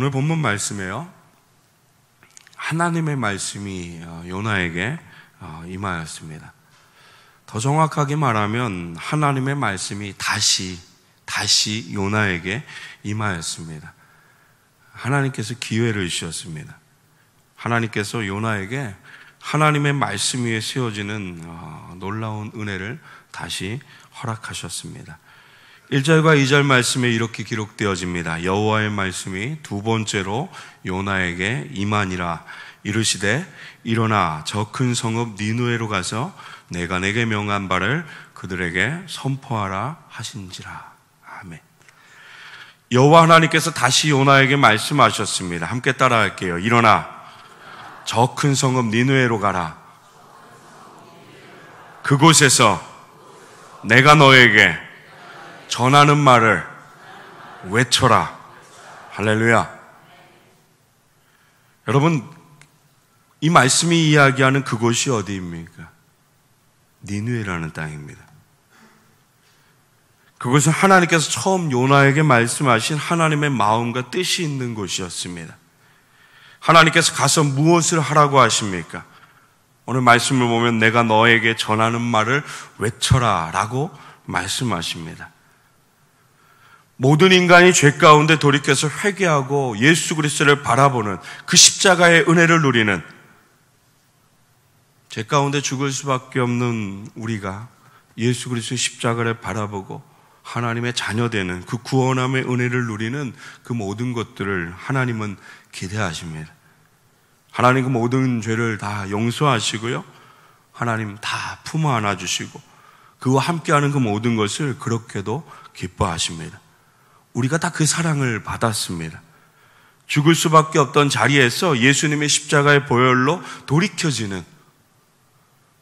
오늘 본문 말씀에요, 하나님의 말씀이 요나에게 임하였습니다. 더 정확하게 말하면 하나님의 말씀이 다시 요나에게 임하였습니다. 하나님께서 기회를 주셨습니다. 하나님께서 요나에게 하나님의 말씀 위에 세워지는 놀라운 은혜를 다시 허락하셨습니다. 1절과 2절 말씀에 이렇게 기록되어집니다. 여호와의 말씀이 두 번째로 요나에게 임하니라. 이르시되 일어나 저 큰 성읍 니느웨로 가서 내가 내게 명한 바를 그들에게 선포하라 하신지라. 아멘. 여호와 하나님께서 다시 요나에게 말씀하셨습니다. 함께 따라할게요. 일어나 저 큰 성읍 니느웨로 가라. 그곳에서 내가 너에게 전하는 말을 외쳐라. 할렐루야. 여러분, 이 말씀이 이야기하는 그곳이 어디입니까? 니느웨라는 땅입니다. 그것은 하나님께서 처음 요나에게 말씀하신 하나님의 마음과 뜻이 있는 곳이었습니다. 하나님께서 가서 무엇을 하라고 하십니까? 오늘 말씀을 보면 내가 너에게 전하는 말을 외쳐라 라고 말씀하십니다. 모든 인간이 죄 가운데 돌이켜서 회개하고 예수 그리스도를 바라보는 그 십자가의 은혜를 누리는, 죄 가운데 죽을 수밖에 없는 우리가 예수 그리스도의 십자가를 바라보고 하나님의 자녀되는 그 구원함의 은혜를 누리는 그 모든 것들을 하나님은 기대하십니다. 하나님 그 모든 죄를 다 용서하시고요, 하나님 다 품어 안아주시고 그와 함께하는 그 모든 것을 그렇게도 기뻐하십니다. 우리가 다 그 사랑을 받았습니다. 죽을 수밖에 없던 자리에서 예수님의 십자가의 보혈로 돌이켜지는,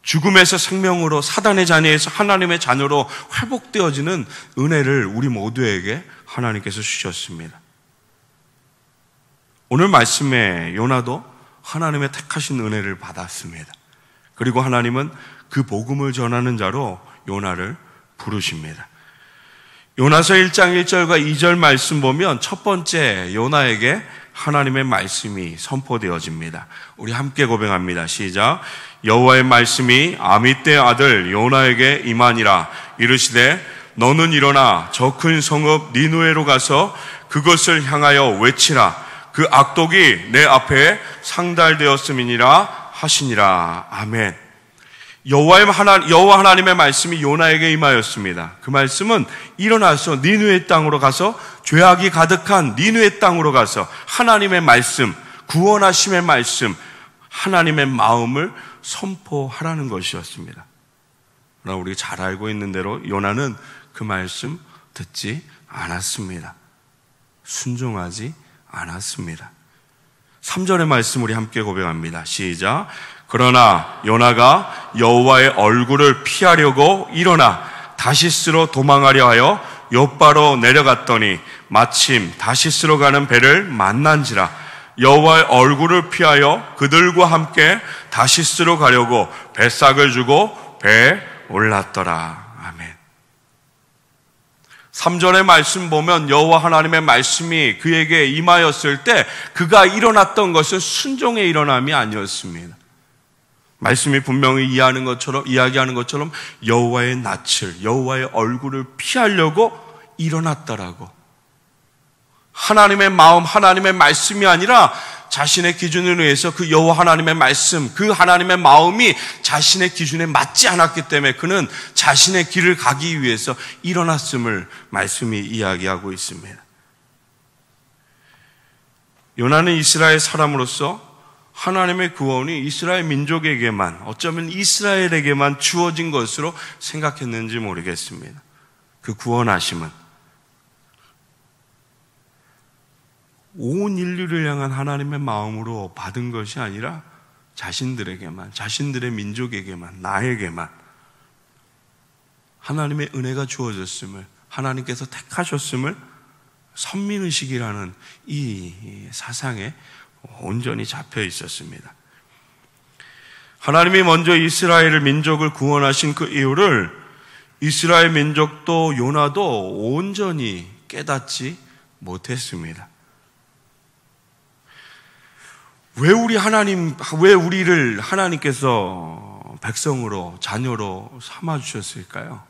죽음에서 생명으로, 사단의 자녀에서 하나님의 자녀로 회복되어지는 은혜를 우리 모두에게 하나님께서 주셨습니다. 오늘 말씀에 요나도 하나님의 택하신 은혜를 받았습니다. 그리고 하나님은 그 복음을 전하는 자로 요나를 부르십니다. 요나서 1장 1절과 2절 말씀 보면 첫 번째 요나에게 하나님의 말씀이 선포되어집니다. 우리 함께 고백합니다. 시작. 여호와의 말씀이 아미떼의 아들 요나에게 임하니라. 이르시되 너는 일어나 저 큰 성읍 니느웨로 가서 그것을 향하여 외치라. 그 악독이 내 앞에 상달되었음이니라 하시니라. 아멘. 여호와 하나님의 말씀이 요나에게 임하였습니다. 그 말씀은 일어나서 니느웨 땅으로 가서, 죄악이 가득한 니느웨 땅으로 가서 하나님의 말씀, 구원하심의 말씀, 하나님의 마음을 선포하라는 것이었습니다. 그러나 우리가 잘 알고 있는 대로 요나는 그 말씀 듣지 않았습니다. 순종하지 않았습니다. 3절의 말씀 우리 함께 고백합니다. 시작. 그러나 요나가 여호와의 얼굴을 피하려고 일어나 다시스로 도망하려 하여 욥바로 내려갔더니 마침 다시스로 가는 배를 만난지라. 여호와의 얼굴을 피하여 그들과 함께 다시스로 가려고 뱃삭을 주고 배에 올랐더라. 아멘. 3절의 말씀 보면 여호와 하나님의 말씀이 그에게 임하였을 때 그가 일어났던 것은 순종의 일어남이 아니었습니다. 말씀이 분명히 이야기하는 것처럼 여호와의 낯을, 여호와의 얼굴을 피하려고 일어났다라고. 하나님의 마음, 하나님의 말씀이 아니라 자신의 기준에 의해서 그 여호와 하나님의 말씀, 그 하나님의 마음이 자신의 기준에 맞지 않았기 때문에 그는 자신의 길을 가기 위해서 일어났음을 말씀이 이야기하고 있습니다. 요나는 이스라엘 사람으로서 하나님의 구원이 이스라엘 민족에게만, 어쩌면 이스라엘에게만 주어진 것으로 생각했는지 모르겠습니다. 그 구원하심은 온 인류를 향한 하나님의 마음으로 받은 것이 아니라 자신들에게만, 자신들의 민족에게만, 나에게만 하나님의 은혜가 주어졌음을, 하나님께서 택하셨음을 선민의식이라는 이 사상에 온전히 잡혀 있었습니다. 하나님이 먼저 이스라엘 민족을 구원하신 그 이유를 이스라엘 민족도 요나도 온전히 깨닫지 못했습니다. 왜 우리를 하나님께서 백성으로, 자녀로 삼아주셨을까요?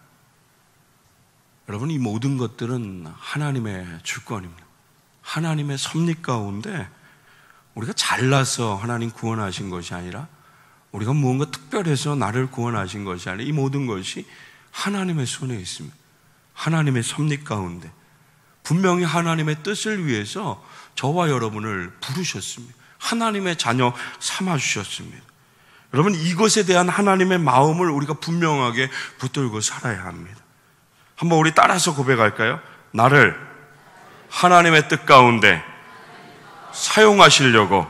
여러분, 이 모든 것들은 하나님의 주권입니다. 하나님의 섭리 가운데 우리가 잘나서 하나님 구원하신 것이 아니라, 우리가 무언가 특별해서 나를 구원하신 것이 아니라, 이 모든 것이 하나님의 손에 있습니다. 하나님의 섭리 가운데 분명히 하나님의 뜻을 위해서 저와 여러분을 부르셨습니다. 하나님의 자녀 삼아주셨습니다. 여러분, 이것에 대한 하나님의 마음을 우리가 분명하게 붙들고 살아야 합니다. 한번 우리 따라서 고백할까요? 나를 하나님의 뜻 가운데 사용하시려고,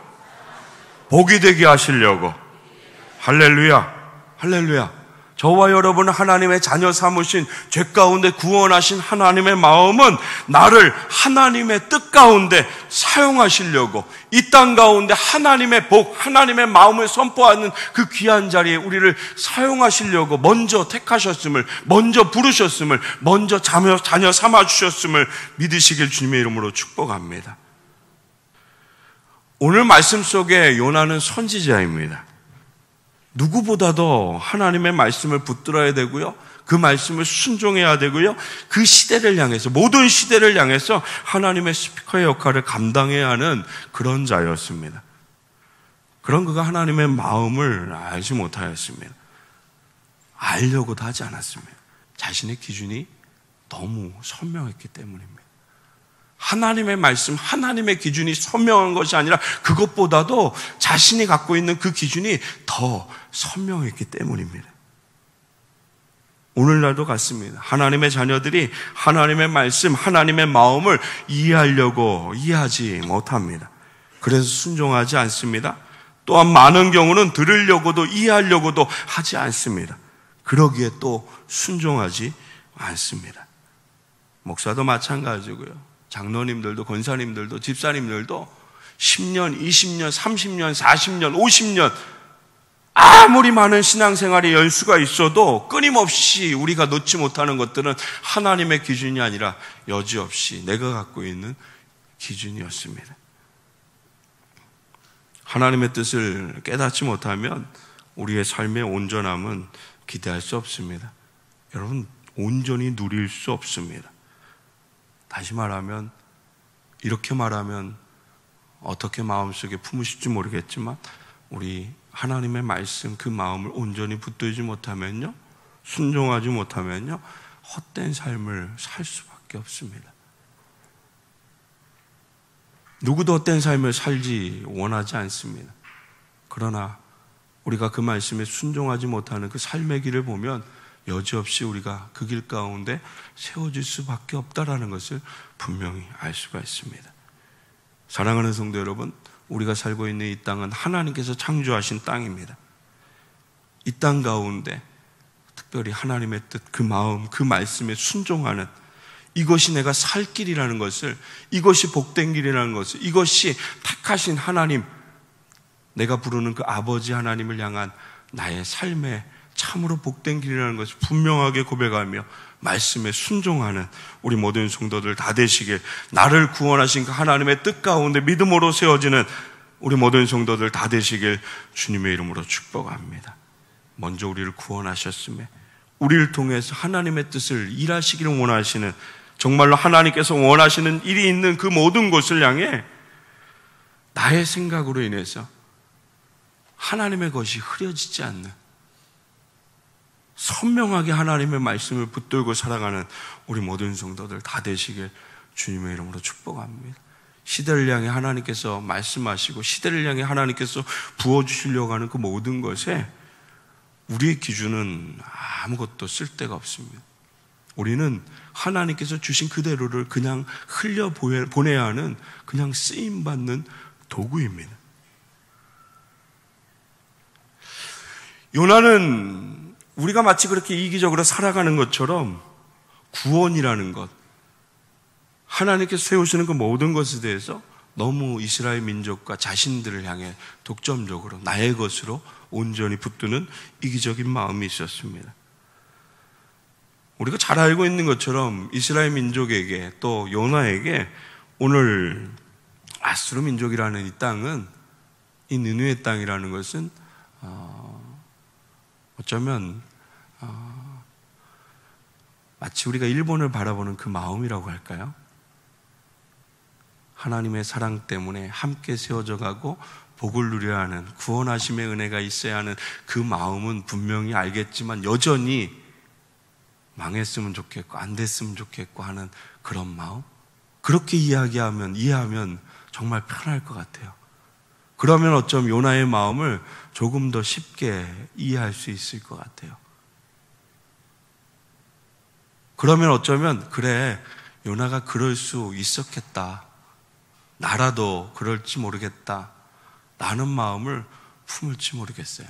복이 되게 하시려고. 할렐루야, 할렐루야. 저와 여러분은 하나님의 자녀 삼으신, 죄 가운데 구원하신 하나님의 마음은 나를 하나님의 뜻 가운데 사용하시려고, 이 땅 가운데 하나님의 복, 하나님의 마음을 선포하는 그 귀한 자리에 우리를 사용하시려고 먼저 택하셨음을, 먼저 부르셨음을, 먼저 자녀 삼아주셨음을 믿으시길 주님의 이름으로 축복합니다. 오늘 말씀 속에 요나는 선지자입니다. 누구보다도 하나님의 말씀을 붙들어야 되고요, 그 말씀을 순종해야 되고요, 그 시대를 향해서, 모든 시대를 향해서 하나님의 스피커의 역할을 감당해야 하는 그런 자였습니다. 그런 그가 하나님의 마음을 알지 못하였습니다. 알려고도 하지 않았습니다. 자신의 기준이 너무 선명했기 때문입니다. 하나님의 말씀, 하나님의 기준이 선명한 것이 아니라 그것보다도 자신이 갖고 있는 그 기준이 더 선명했기 때문입니다. 오늘날도 같습니다. 하나님의 자녀들이 하나님의 말씀, 하나님의 마음을 이해하지 못합니다. 그래서 순종하지 않습니다. 또한 많은 경우는 들으려고도 이해하려고도 하지 않습니다. 그러기에 또 순종하지 않습니다. 목사도 마찬가지고요, 장로님들도, 권사님들도, 집사님들도 10년, 20년, 30년, 40년, 50년 아무리 많은 신앙생활의 연수가 있어도 끊임없이 우리가 놓지 못하는 것들은 하나님의 기준이 아니라 여지없이 내가 갖고 있는 기준이었습니다. 하나님의 뜻을 깨닫지 못하면 우리의 삶의 온전함은 기대할 수 없습니다. 여러분, 온전히 누릴 수 없습니다. 다시 말하면, 이렇게 말하면 어떻게 마음속에 품으실지 모르겠지만, 우리 하나님의 말씀, 그 마음을 온전히 붙들지 못하면요, 순종하지 못하면요, 헛된 삶을 살 수밖에 없습니다. 누구도 헛된 삶을 살지 원하지 않습니다. 그러나 우리가 그 말씀에 순종하지 못하는 그 삶의 길을 보면 여지없이 우리가 그 길 가운데 세워질 수밖에 없다라는 것을 분명히 알 수가 있습니다. 사랑하는 성도 여러분, 우리가 살고 있는 이 땅은 하나님께서 창조하신 땅입니다. 이 땅 가운데 특별히 하나님의 뜻, 그 마음, 그 말씀에 순종하는, 이것이 내가 살 길이라는 것을, 이것이 복된 길이라는 것을, 이것이 택하신 하나님, 내가 부르는 그 아버지 하나님을 향한 나의 삶의 참으로 복된 길이라는 것을 분명하게 고백하며 말씀에 순종하는 우리 모든 성도들 다 되시길, 나를 구원하신 그 하나님의 뜻 가운데 믿음으로 세워지는 우리 모든 성도들 다 되시길 주님의 이름으로 축복합니다. 먼저 우리를 구원하셨음에 우리를 통해서 하나님의 뜻을 일하시기를 원하시는, 정말로 하나님께서 원하시는 일이 있는 그 모든 곳을 향해 나의 생각으로 인해서 하나님의 것이 흐려지지 않는, 선명하게 하나님의 말씀을 붙들고 살아가는 우리 모든 성도들 다 되시길 주님의 이름으로 축복합니다. 시대를 향해 하나님께서 말씀하시고 시대를 향해 하나님께서 부어주시려고 하는 그 모든 것에 우리의 기준은 아무것도 쓸데가 없습니다. 우리는 하나님께서 주신 그대로를 그냥 흘려보내야 하는, 그냥 쓰임받는 도구입니다. 요나는 우리가 마치 그렇게 이기적으로 살아가는 것처럼 구원이라는 것, 하나님께서 세우시는 그 모든 것에 대해서 너무 이스라엘 민족과 자신들을 향해 독점적으로 나의 것으로 온전히 붙드는 이기적인 마음이 있었습니다. 우리가 잘 알고 있는 것처럼 이스라엘 민족에게, 또 요나에게 오늘 아수르 민족이라는 이 땅은 이 느느웨 땅이라는 것은 어쩌면 마치 우리가 일본을 바라보는 그 마음이라고 할까요? 하나님의 사랑 때문에 함께 세워져 가고 복을 누려야 하는, 구원하심의 은혜가 있어야 하는 그 마음은 분명히 알겠지만 여전히 망했으면 좋겠고 안 됐으면 좋겠고 하는 그런 마음, 그렇게 이해하면 정말 편할 것 같아요. 그러면 어쩜 요나의 마음을 조금 더 쉽게 이해할 수 있을 것 같아요. 그러면 어쩌면 그래, 요나가 그럴 수 있었겠다, 나라도 그럴지 모르겠다 라는 마음을 품을지 모르겠어요.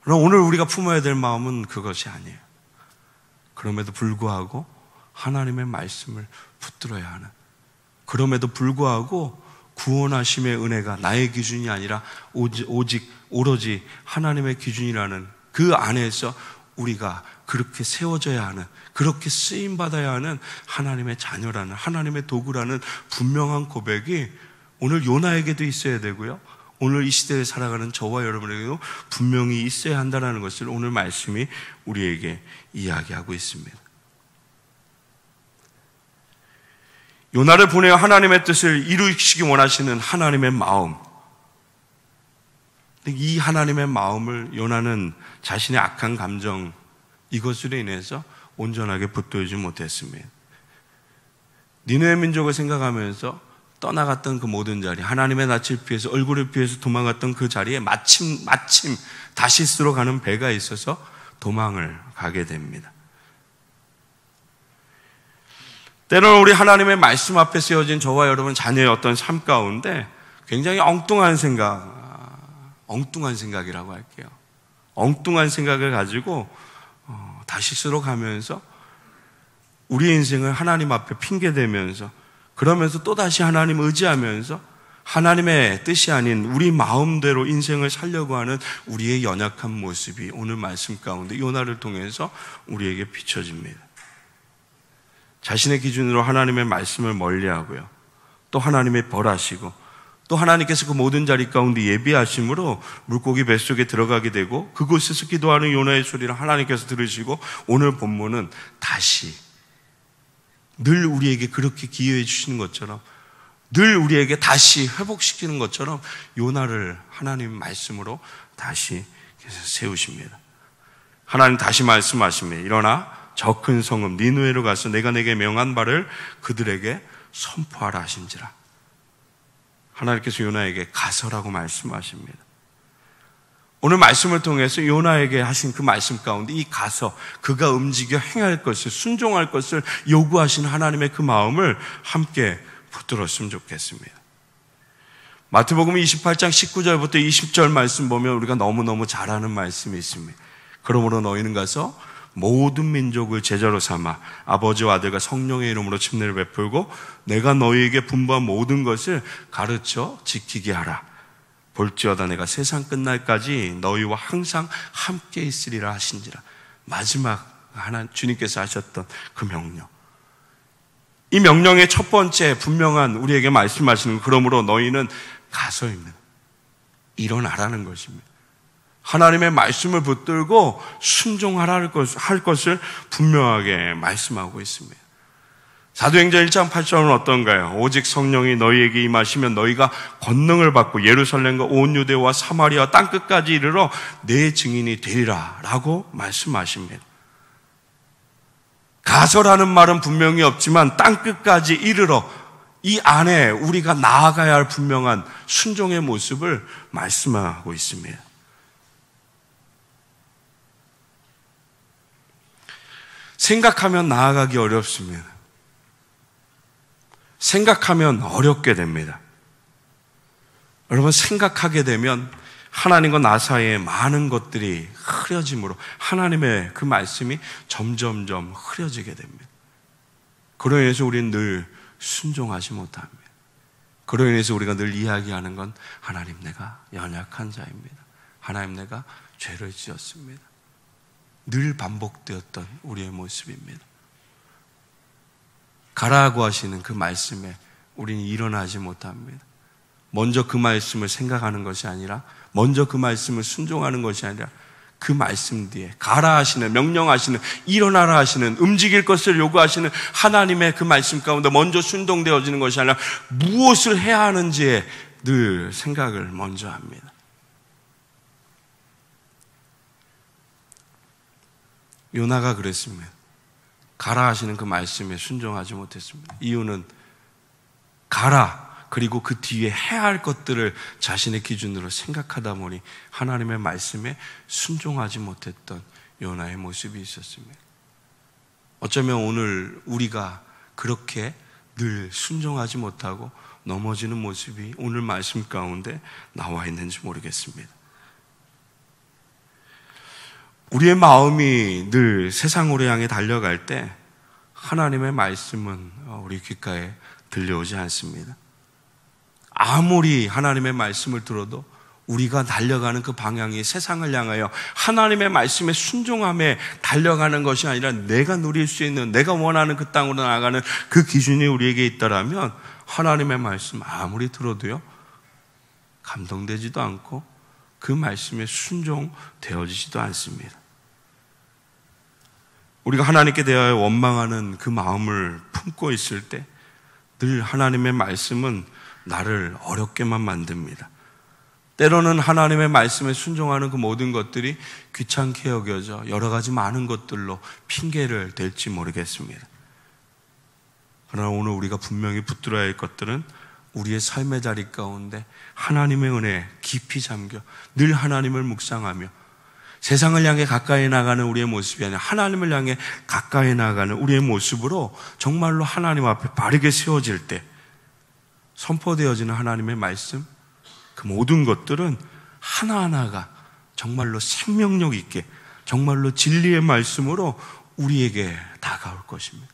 그럼 오늘 우리가 품어야 될 마음은 그것이 아니에요. 그럼에도 불구하고 하나님의 말씀을 붙들어야 하는, 그럼에도 불구하고 구원하심의 은혜가 나의 기준이 아니라 오로지 하나님의 기준이라는 그 안에서 우리가 그렇게 세워져야 하는, 그렇게 쓰임받아야 하는 하나님의 자녀라는, 하나님의 도구라는 분명한 고백이 오늘 요나에게도 있어야 되고요, 오늘 이 시대에 살아가는 저와 여러분에게도 분명히 있어야 한다는 것을 오늘 말씀이 우리에게 이야기하고 있습니다. 요나를 보내어 하나님의 뜻을 이루시기 원하시는 하나님의 마음, 이 하나님의 마음을 요나는 자신의 악한 감정, 이것으로 인해서 온전하게 붙들지 못했습니다. 니느웨 민족을 생각하면서 떠나갔던 그 모든 자리, 하나님의 낯을 피해서, 얼굴을 피해서 도망갔던 그 자리에 마침 다시스로 가는 배가 있어서 도망을 가게 됩니다. 때로는 우리 하나님의 말씀 앞에 세워진 저와 여러분 자녀의 어떤 삶 가운데 굉장히 엉뚱한 생각이라고 할게요. 엉뚱한 생각을 가지고 다시스로 가면서 우리 인생을 하나님 앞에 핑계대면서, 그러면서 또다시 하나님 의지하면서 하나님의 뜻이 아닌 우리 마음대로 인생을 살려고 하는 우리의 연약한 모습이 오늘 말씀 가운데 요나를 통해서 우리에게 비춰집니다. 자신의 기준으로 하나님의 말씀을 멀리하고요, 또 하나님의 벌하시고, 또 하나님께서 그 모든 자리 가운데 예비하심으로 물고기 뱃속에 들어가게 되고, 그곳에서 기도하는 요나의 소리를 하나님께서 들으시고, 오늘 본문은 다시 늘 우리에게 그렇게 기회해 주시는 것처럼, 늘 우리에게 다시 회복시키는 것처럼 요나를 하나님 말씀으로 다시 세우십니다. 하나님 다시 말씀하십니다. 일어나 저 큰 성읍 니느웨로 가서 내가 내게 명한 바를 그들에게 선포하라 하신지라. 하나님께서 요나에게 가서라고 말씀하십니다. 오늘 말씀을 통해서 요나에게 하신 그 말씀 가운데 이 가서, 그가 움직여 행할 것을, 순종할 것을 요구하신 하나님의 그 마음을 함께 붙들었으면 좋겠습니다. 마태복음 28장 19절부터 20절 말씀 보면 우리가 너무너무 잘 아는 말씀이 있습니다. 그러므로 너희는 가서 모든 민족을 제자로 삼아 아버지와 아들과 성령의 이름으로 침례를 베풀고 내가 너희에게 분부한 모든 것을 가르쳐 지키게 하라. 볼지어다 내가 세상 끝날까지 너희와 항상 함께 있으리라 하신지라. 마지막 주님께서 하셨던 그 명령, 이 명령의 첫 번째 분명한 우리에게 말씀하시는, 그러므로 너희는 가서입니다. 일어나라는 것입니다. 하나님의 말씀을 붙들고 순종하라 할 것을 분명하게 말씀하고 있습니다. 사도행전 1장 8절은 어떤가요? 오직 성령이 너희에게 임하시면 너희가 권능을 받고 예루살렘과 온 유대와 사마리아 땅끝까지 이르러 내 증인이 되리라 라고 말씀하십니다. 가서라는 말은 분명히 없지만 땅끝까지 이르러, 이 안에 우리가 나아가야 할 분명한 순종의 모습을 말씀하고 있습니다. 생각하면 나아가기 어렵습니다. 생각하면 어렵게 됩니다. 여러분, 생각하게 되면 하나님과 나 사이에 많은 것들이 흐려짐으로 하나님의 그 말씀이 점점점 흐려지게 됩니다. 그로 인해서 우리는 늘 순종하지 못합니다. 그로 인해서 우리가 늘 이야기하는 건 하나님, 내가 연약한 자입니다. 하나님, 내가 죄를 지었습니다. 늘 반복되었던 우리의 모습입니다. 가라고 하시는 그 말씀에 우리는 일어나지 못합니다. 먼저 그 말씀을 생각하는 것이 아니라, 먼저 그 말씀을 순종하는 것이 아니라, 그 말씀 뒤에 가라 하시는, 명령하시는, 일어나라 하시는, 움직일 것을 요구하시는 하나님의 그 말씀 가운데 먼저 순종되어지는 것이 아니라 무엇을 해야 하는지에 늘 생각을 먼저 합니다. 요나가 그랬습니다. 가라 하시는 그 말씀에 순종하지 못했습니다. 이유는 가라, 그리고 그 뒤에 해야 할 것들을 자신의 기준으로 생각하다 보니 하나님의 말씀에 순종하지 못했던 요나의 모습이 있었습니다. 어쩌면 오늘 우리가 그렇게 늘 순종하지 못하고 넘어지는 모습이 오늘 말씀 가운데 나와 있는지 모르겠습니다. 우리의 마음이 늘 세상으로 향해 달려갈 때 하나님의 말씀은 우리 귓가에 들려오지 않습니다. 아무리 하나님의 말씀을 들어도 우리가 달려가는 그 방향이 세상을 향하여 하나님의 말씀에 순종함에 달려가는 것이 아니라 내가 누릴 수 있는, 내가 원하는 그 땅으로 나아가는 그 기준이 우리에게 있다라면 하나님의 말씀 아무리 들어도요 감동되지도 않고 그 말씀에 순종되어지지도 않습니다. 우리가 하나님께 대하여 원망하는 그 마음을 품고 있을 때 늘 하나님의 말씀은 나를 어렵게만 만듭니다. 때로는 하나님의 말씀에 순종하는 그 모든 것들이 귀찮게 여겨져 여러 가지 많은 것들로 핑계를 댈지 모르겠습니다. 그러나 오늘 우리가 분명히 붙들어야 할 것들은 우리의 삶의 자리 가운데 하나님의 은혜에 깊이 잠겨 늘 하나님을 묵상하며 세상을 향해 가까이 나가는 우리의 모습이 아니라 하나님을 향해 가까이 나가는 우리의 모습으로 정말로 하나님 앞에 바르게 세워질 때 선포되어지는 하나님의 말씀, 그 모든 것들은 하나하나가 정말로 생명력 있게 정말로 진리의 말씀으로 우리에게 다가올 것입니다.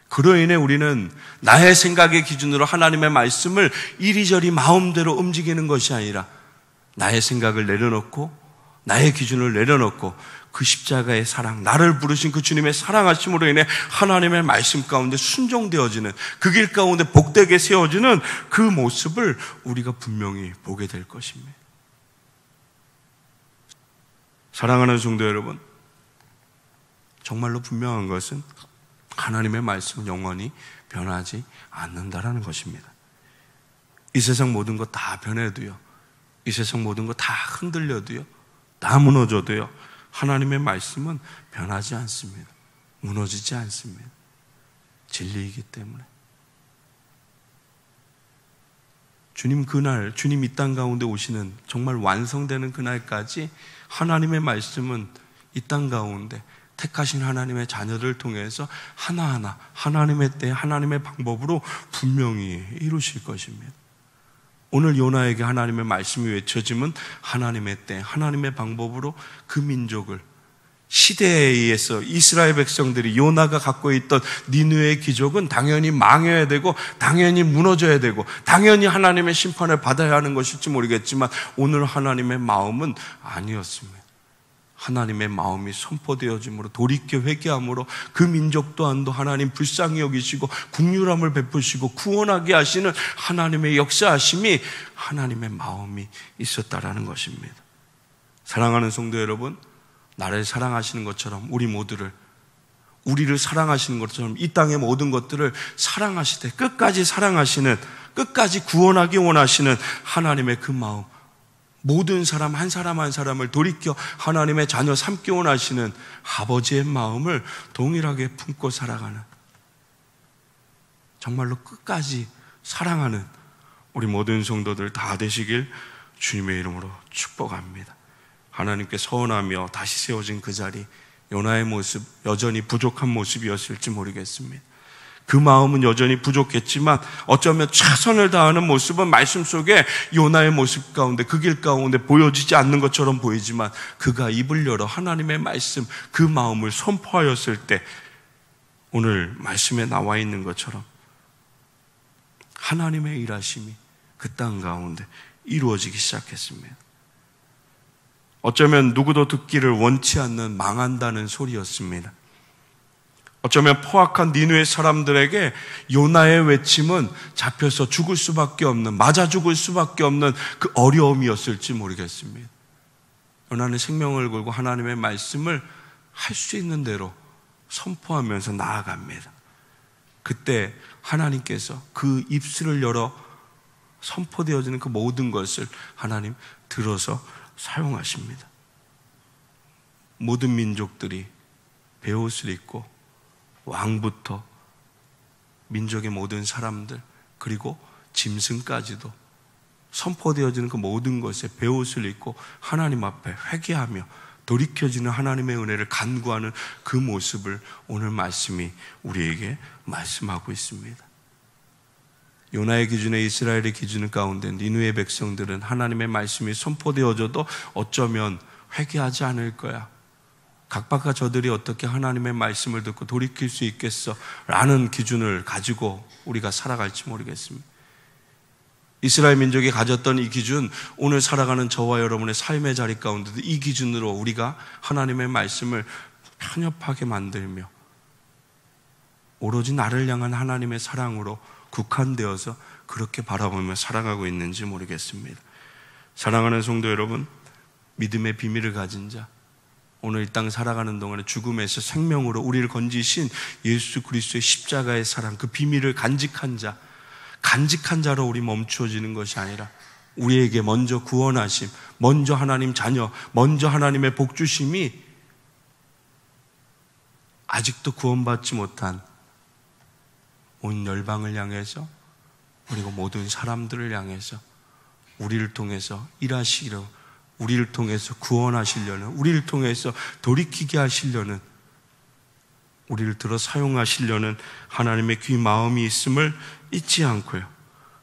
그로 인해 우리는 나의 생각의 기준으로 하나님의 말씀을 이리저리 마음대로 움직이는 것이 아니라 나의 생각을 내려놓고 나의 기준을 내려놓고 그 십자가의 사랑, 나를 부르신 그 주님의 사랑하심으로 인해 하나님의 말씀 가운데 순종되어지는 그 길 가운데 복되게 세워지는 그 모습을 우리가 분명히 보게 될 것입니다. 사랑하는 성도 여러분, 정말로 분명한 것은 하나님의 말씀은 영원히 변하지 않는다라는 것입니다. 이 세상 모든 것 다 변해도요, 이 세상 모든 것 다 흔들려도요, 다 무너져도요, 하나님의 말씀은 변하지 않습니다. 무너지지 않습니다. 진리이기 때문에. 주님 그날, 주님 이 땅 가운데 오시는 정말 완성되는 그날까지 하나님의 말씀은 이 땅 가운데 택하신 하나님의 자녀들을 통해서 하나하나 하나님의 때, 하나님의 방법으로 분명히 이루실 것입니다. 오늘 요나에게 하나님의 말씀이 외쳐지면 하나님의 때, 하나님의 방법으로 그 민족을, 시대에 의해서 이스라엘 백성들이 요나가 갖고 있던 니느웨의 기족은 당연히 망해야 되고 당연히 무너져야 되고 당연히 하나님의 심판을 받아야 하는 것일지 모르겠지만 오늘 하나님의 마음은 아니었습니다. 하나님의 마음이 선포되어짐으로 돌이켜 회개함으로 그 민족 또한도 하나님 불쌍히 여기시고 긍휼함을 베푸시고 구원하게 하시는 하나님의 역사하심이 하나님의 마음이 있었다라는 것입니다. 사랑하는 성도 여러분, 나를 사랑하시는 것처럼 우리를 사랑하시는 것처럼 이 땅의 모든 것들을 사랑하시되 끝까지 사랑하시는, 끝까지 구원하기 원하시는 하나님의 그 마음, 모든 사람 한 사람 한 사람을 돌이켜 하나님의 자녀 삼기 원하시는 아버지의 마음을 동일하게 품고 살아가는, 정말로 끝까지 사랑하는 우리 모든 성도들 다 되시길 주님의 이름으로 축복합니다. 하나님께 서원하며 다시 세워진 그 자리, 요나의 모습 여전히 부족한 모습이었을지 모르겠습니다. 그 마음은 여전히 부족했지만 어쩌면 최선을 다하는 모습은 말씀 속에 요나의 모습 가운데, 그 길 가운데 보여지지 않는 것처럼 보이지만 그가 입을 열어 하나님의 말씀, 그 마음을 선포하였을 때 오늘 말씀에 나와 있는 것처럼 하나님의 일하심이 그 땅 가운데 이루어지기 시작했습니다. 어쩌면 누구도 듣기를 원치 않는 망한다는 소리였습니다. 어쩌면 포악한 니느웨 사람들에게 요나의 외침은 잡혀서 죽을 수밖에 없는, 맞아 죽을 수밖에 없는 그 어려움이었을지 모르겠습니다. 요나는 생명을 걸고 하나님의 말씀을 할 수 있는 대로 선포하면서 나아갑니다. 그때 하나님께서 그 입술을 열어 선포되어지는 그 모든 것을 하나님 들어서 사용하십니다. 모든 민족들이 베옷을 입고 왕부터 민족의 모든 사람들 그리고 짐승까지도 선포되어지는 그 모든 것에 베옷을 입고 하나님 앞에 회개하며 돌이켜지는 하나님의 은혜를 간구하는 그 모습을 오늘 말씀이 우리에게 말씀하고 있습니다. 요나의 기준에 이스라엘의 기준 가운데 니느웨 백성들은 하나님의 말씀이 선포되어져도 어쩌면 회개하지 않을 거야. 각박한 저들이 어떻게 하나님의 말씀을 듣고 돌이킬 수 있겠어? 라는 기준을 가지고 우리가 살아갈지 모르겠습니다. 이스라엘 민족이 가졌던 이 기준, 오늘 살아가는 저와 여러분의 삶의 자리 가운데도 이 기준으로 우리가 하나님의 말씀을 편협하게 만들며 오로지 나를 향한 하나님의 사랑으로 국한되어서 그렇게 바라보며 살아가고 있는지 모르겠습니다. 사랑하는 성도 여러분, 믿음의 비밀을 가진 자, 오늘 이 땅 살아가는 동안에 죽음에서 생명으로 우리를 건지신 예수 그리스도의 십자가의 사랑, 그 비밀을 간직한 자로 우리 멈추어지는 것이 아니라 우리에게 먼저 구원하심, 먼저 하나님 자녀, 먼저 하나님의 복주심이 아직도 구원받지 못한 온 열방을 향해서 그리고 모든 사람들을 향해서 우리를 통해서 일하시기로, 우리를 통해서 구원하시려는, 우리를 통해서 돌이키게 하시려는, 우리를 들어 사용하시려는 하나님의 귀 마음이 있음을 잊지 않고요.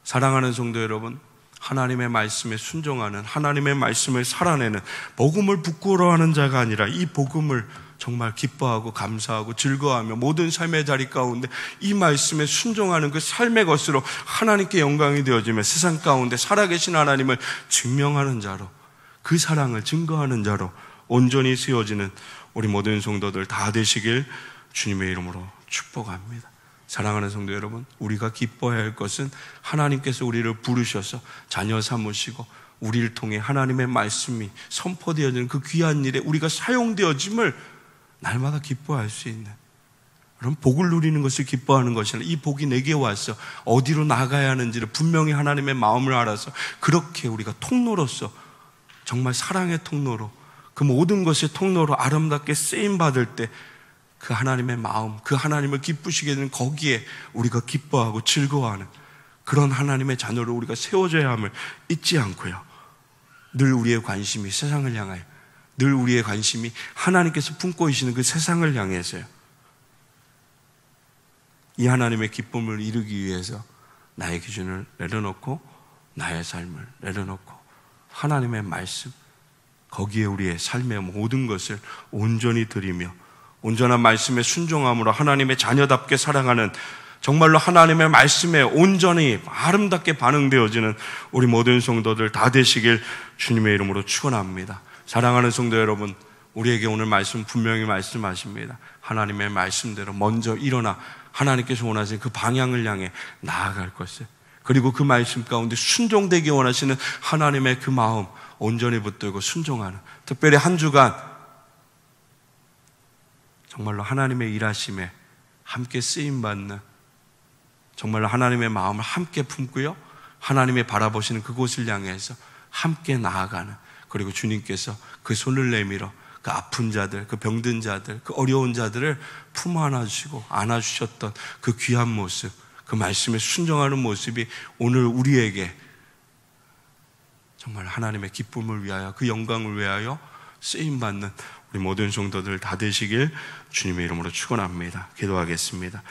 사랑하는 성도 여러분, 하나님의 말씀에 순종하는, 하나님의 말씀을 살아내는, 복음을 부끄러워하는 자가 아니라 이 복음을 정말 기뻐하고 감사하고 즐거워하며 모든 삶의 자리 가운데 이 말씀에 순종하는 그 삶의 것으로 하나님께 영광이 되어지며 세상 가운데 살아계신 하나님을 증명하는 자로, 그 사랑을 증거하는 자로 온전히 세워지는 우리 모든 성도들 다 되시길 주님의 이름으로 축복합니다. 사랑하는 성도 여러분, 우리가 기뻐해야 할 것은 하나님께서 우리를 부르셔서 자녀 삼으시고 우리를 통해 하나님의 말씀이 선포되어지는 그 귀한 일에 우리가 사용되어짐을 날마다 기뻐할 수 있는, 그럼 복을 누리는 것을 기뻐하는 것이 아니라 이 복이 내게 와서 어디로 나가야 하는지를 분명히 하나님의 마음을 알아서 그렇게 우리가 통로로서, 정말 사랑의 통로로, 그 모든 것의 통로로 아름답게 쓰임받을 때 그 하나님의 마음, 그 하나님을 기쁘시게 되는 거기에 우리가 기뻐하고 즐거워하는 그런 하나님의 자녀로 우리가 세워져야 함을 잊지 않고요. 늘 우리의 관심이 세상을 향하여, 늘 우리의 관심이 하나님께서 품고 계시는 그 세상을 향해서요. 이 하나님의 기쁨을 이루기 위해서 나의 기준을 내려놓고 나의 삶을 내려놓고 하나님의 말씀, 거기에 우리의 삶의 모든 것을 온전히 드리며 온전한 말씀에 순종함으로 하나님의 자녀답게 살아가는, 정말로 하나님의 말씀에 온전히 아름답게 반응되어지는 우리 모든 성도들 다 되시길 주님의 이름으로 축원합니다. 사랑하는 성도 여러분, 우리에게 오늘 말씀 분명히 말씀하십니다. 하나님의 말씀대로 먼저 일어나 하나님께서 원하시는 그 방향을 향해 나아갈 것을, 그리고 그 말씀 가운데 순종되기 원하시는 하나님의 그 마음 온전히 붙들고 순종하는, 특별히 한 주간 정말로 하나님의 일하심에 함께 쓰임받는, 정말로 하나님의 마음을 함께 품고요, 하나님의 바라보시는 그곳을 향해서 함께 나아가는, 그리고 주님께서 그 손을 내밀어 그 아픈 자들, 그 병든 자들, 그 어려운 자들을 품 안아주시고 안아주셨던 그 귀한 모습, 그 말씀에 순종하는 모습이 오늘 우리에게 정말 하나님의 기쁨을 위하여, 그 영광을 위하여 쓰임받는 우리 모든 성도들 다 되시길 주님의 이름으로 축원합니다. 기도하겠습니다.